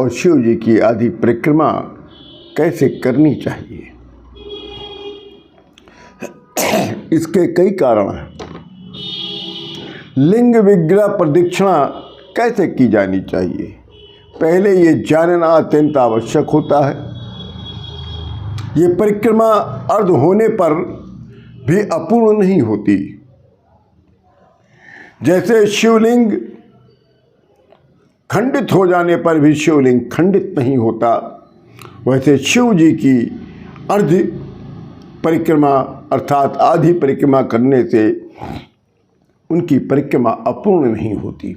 और शिव जी की आदि परिक्रमा कैसे करनी चाहिए। इसके कई कारण हैं। लिंग विग्रह प्रदक्षिणा कैसे की जानी चाहिए, पहले ये जानना अत्यंत आवश्यक होता है। ये परिक्रमा अर्ध होने पर भी अपूर्ण नहीं होती। जैसे शिवलिंग खंडित हो जाने पर भी शिवलिंग खंडित नहीं होता, वैसे शिव जी की अर्ध परिक्रमा अर्थात आधी परिक्रमा करने से उनकी परिक्रमा अपूर्ण नहीं होती।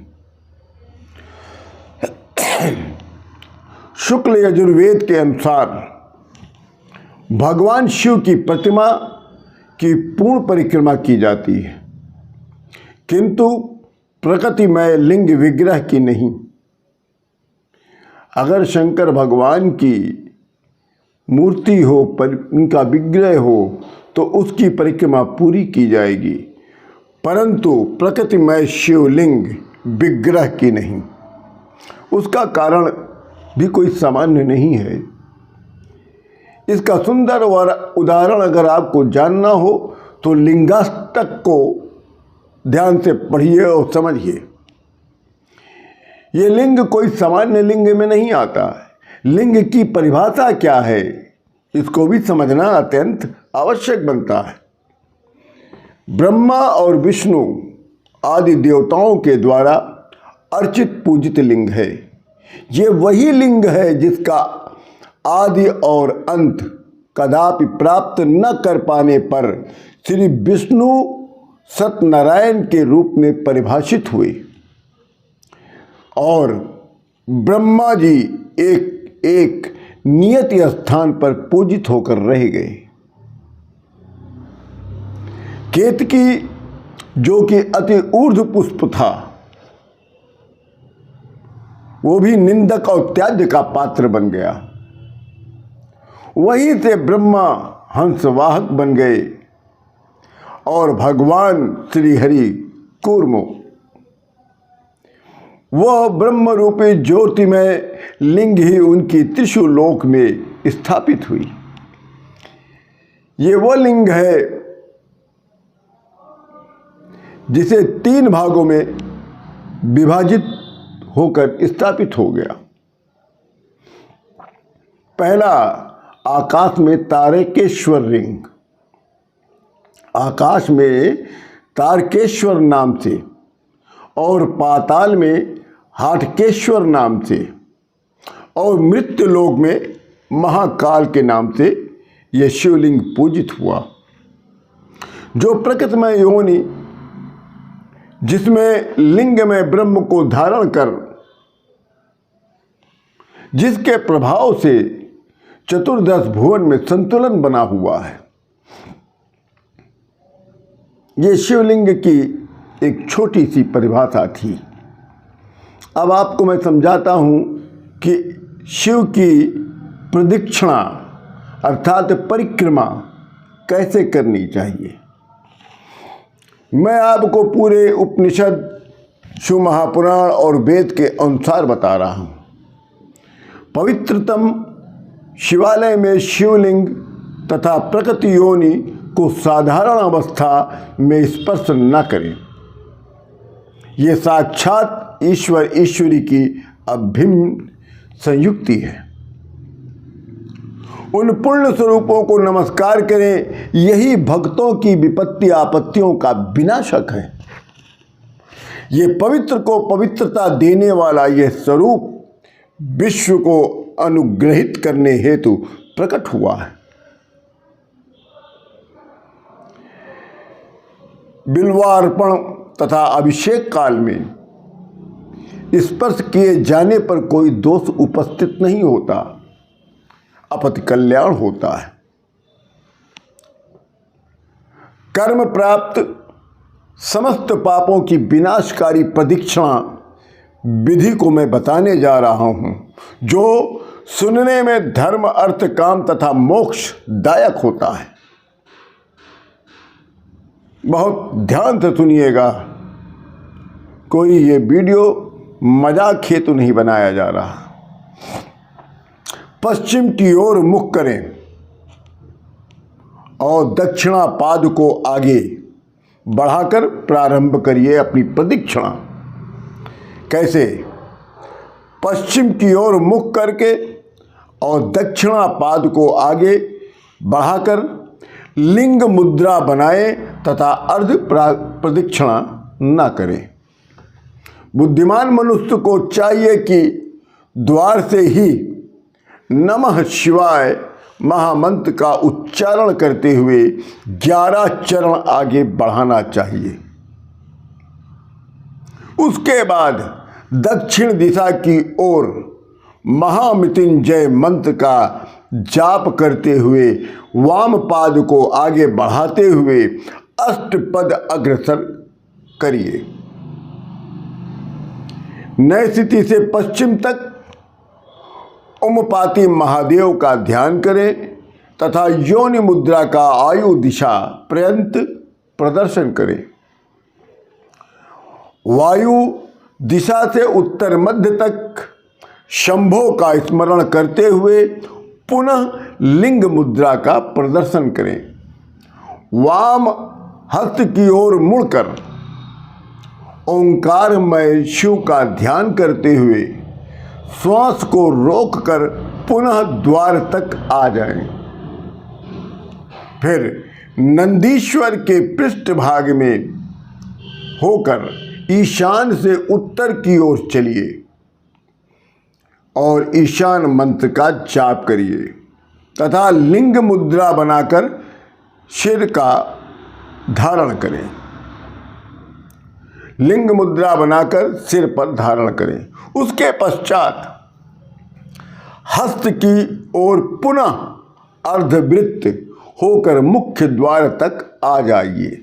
शुक्ल यजुर्वेद के अनुसार भगवान शिव की प्रतिमा की पूर्ण परिक्रमा की जाती है, किंतु प्रकृतिमय लिंग विग्रह की नहीं। अगर शंकर भगवान की मूर्ति हो, पर उनका विग्रह हो, तो उसकी परिक्रमा पूरी की जाएगी, परंतु प्रकृतिमय शिवलिंग विग्रह की नहीं। उसका कारण भी कोई सामान्य नहीं है। इसका सुंदर उदाहरण अगर आपको जानना हो तो लिंगाष्टक को ध्यान से पढ़िए और समझिए। ये लिंग कोई सामान्य लिंग में नहीं आता है। लिंग की परिभाषा क्या है, इसको भी समझना अत्यंत आवश्यक बनता है। ब्रह्मा और विष्णु आदि देवताओं के द्वारा अर्चित पूजित लिंग है। ये वही लिंग है जिसका आदि और अंत कदापि प्राप्त न कर पाने पर श्री विष्णु सत्यनारायण के रूप में परिभाषित हुए और ब्रह्मा जी एक एक नियत स्थान पर पूजित होकर रह गए। केतकी जो कि अति ऊर्ध्व पुष्प था, वो भी निंदक और त्याज्य का पात्र बन गया। वहीं से ब्रह्मा हंसवाहक बन गए और भगवान श्री हरि कूर्मो, वह ब्रह्म रूपी ज्योतिमय लिंग ही उनकी त्रिशूल लोक में स्थापित हुई। ये वह लिंग है जिसे 3 भागों में विभाजित होकर स्थापित हो गया। पहला, आकाश में तारकेश्वर लिंग, आकाश में तारकेश्वर नाम से, और पाताल में हाटकेश्वर नाम से, और मृत्यु लोक में महाकाल के नाम से यह शिवलिंग पूजित हुआ। जो प्रकृतिमय योनि जिसमें लिंग में ब्रह्म को धारण कर, जिसके प्रभाव से चतुर्दश भुवन में संतुलन बना हुआ है, ये शिवलिंग की एक छोटी सी परिभाषा थी। अब आपको मैं समझाता हूँ कि शिव की प्रदक्षिणा अर्थात परिक्रमा कैसे करनी चाहिए। मैं आपको पूरे उपनिषद, शिव महापुराण और वेद के अनुसार बता रहा हूँ। पवित्रतम शिवालय में शिवलिंग तथा प्रकृति योनि को साधारण अवस्था में स्पर्श न करें। ये साक्षात ईश्वर ईश्वरी की अभिन्न संयुक्ति है। उन पूर्ण स्वरूपों को नमस्कार करें, यही भक्तों की विपत्ति आपत्तियों का विनाशक है। ये पवित्र को पवित्रता देने वाला यह स्वरूप विश्व को अनुग्रहित करने हेतु प्रकट हुआ है। बिल्वार्पण तथा अभिषेक काल में स्पर्श किए जाने पर कोई दोष उपस्थित नहीं होता, अपितु कल्याण होता है। कर्म प्राप्त समस्त पापों की विनाशकारी प्रदक्षिणा विधि को मैं बताने जा रहा हूं, जो सुनने में धर्म, अर्थ, काम तथा मोक्ष दायक होता है। बहुत ध्यान से सुनिएगा। कोई ये वीडियो मजाक हेतु नहीं बनाया जा रहा। पश्चिम की ओर मुख करें और दक्षिणा पाद को आगे बढ़ाकर प्रारंभ करिए अपनी प्रदक्षिणा। कैसे? पश्चिम की ओर मुख करके और दक्षिणा पाद को आगे बढ़ाकर लिंग मुद्रा बनाए तथा अर्ध प्रदक्षिणा न करें। बुद्धिमान मनुष्य को चाहिए कि द्वार से ही नमः शिवाय महामंत्र का उच्चारण करते हुए 11 चरण आगे बढ़ाना चाहिए। उसके बाद दक्षिण दिशा की ओर महामृत्युंजय मंत्र का जाप करते हुए वाम पाद को आगे बढ़ाते हुए अष्टपद अग्रसर करिए। नई स्थिति से पश्चिम तक ओमपाति महादेव का ध्यान करें तथा योनि मुद्रा का आयु दिशा पर्यंत प्रदर्शन करें। वायु दिशा से उत्तर मध्य तक शंभो का स्मरण करते हुए पुनः लिंग मुद्रा का प्रदर्शन करें। वाम हस्त की ओर मुड़कर ओंकारमय शिव का ध्यान करते हुए श्वास को रोककर पुनः द्वार तक आ जाएं। फिर नंदीश्वर के पृष्ठभाग में होकर ईशान से उत्तर की ओर चलिए और ईशान मंत्र का जाप करिए तथा लिंग मुद्रा बनाकर सिर का धारण करें। लिंग मुद्रा बनाकर सिर पर धारण करें। उसके पश्चात हस्त की ओर पुनः अर्धवृत्त होकर मुख्य द्वार तक आ जाइए।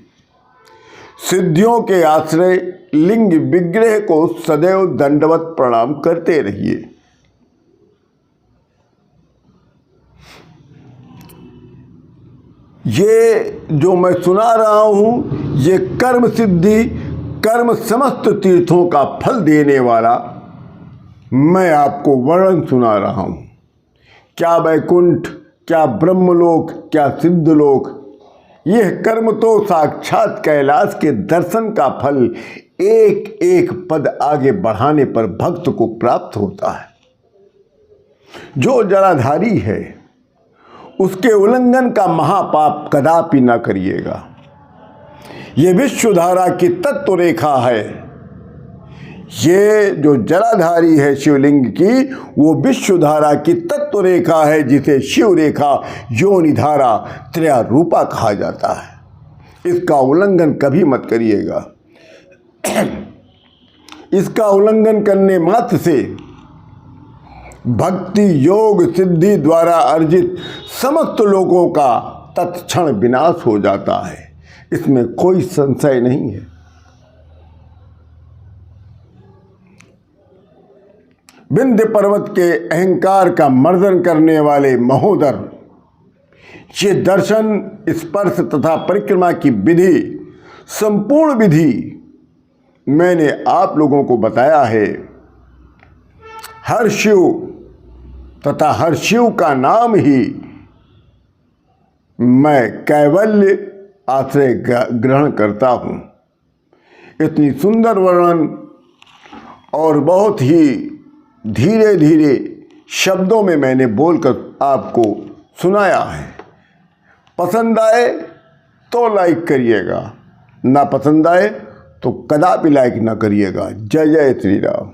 सिद्धियों के आश्रय लिंग विग्रह को सदैव दंडवत प्रणाम करते रहिए। ये जो मैं सुना रहा हूँ ये कर्म सिद्धि, कर्म समस्त तीर्थों का फल देने वाला मैं आपको वर्णन सुना रहा हूँ। क्या वैकुंठ, क्या ब्रह्मलोक, क्या सिद्धलोक, यह कर्म तो साक्षात कैलाश के दर्शन का फल एक एक पद आगे बढ़ाने पर भक्त को प्राप्त होता है। जो जलाधारी है उसके उल्लंघन का महापाप कदापि न करिएगा। ये विश्वधारा की तत्व रेखा है। ये जो जलाधारी है शिवलिंग की, वो विश्वधारा की तत्व रेखा है जिसे शिव रेखा, योनिधारा, त्रया रूपा कहा जाता है। इसका उल्लंघन कभी मत करिएगा। इसका उल्लंघन करने मात्र से भक्ति योग सिद्धि द्वारा अर्जित समस्त लोगों का तत्क्षण विनाश हो जाता है। इसमें कोई संशय नहीं है। विंध्य पर्वत के अहंकार का मर्दन करने वाले महोदर, ये दर्शन, स्पर्श तथा परिक्रमा की विधि, संपूर्ण विधि मैंने आप लोगों को बताया है। हर शिव तथा हर शिव का नाम ही मैं कैवल्य आश्रय ग्रहण करता हूँ। इतनी सुंदर वर्णन और बहुत ही धीरे धीरे शब्दों में मैंने बोलकर आपको सुनाया है। पसंद आए तो लाइक करिएगा, ना पसंद आए तो कदापि लाइक ना करिएगा। जय जय श्री राम।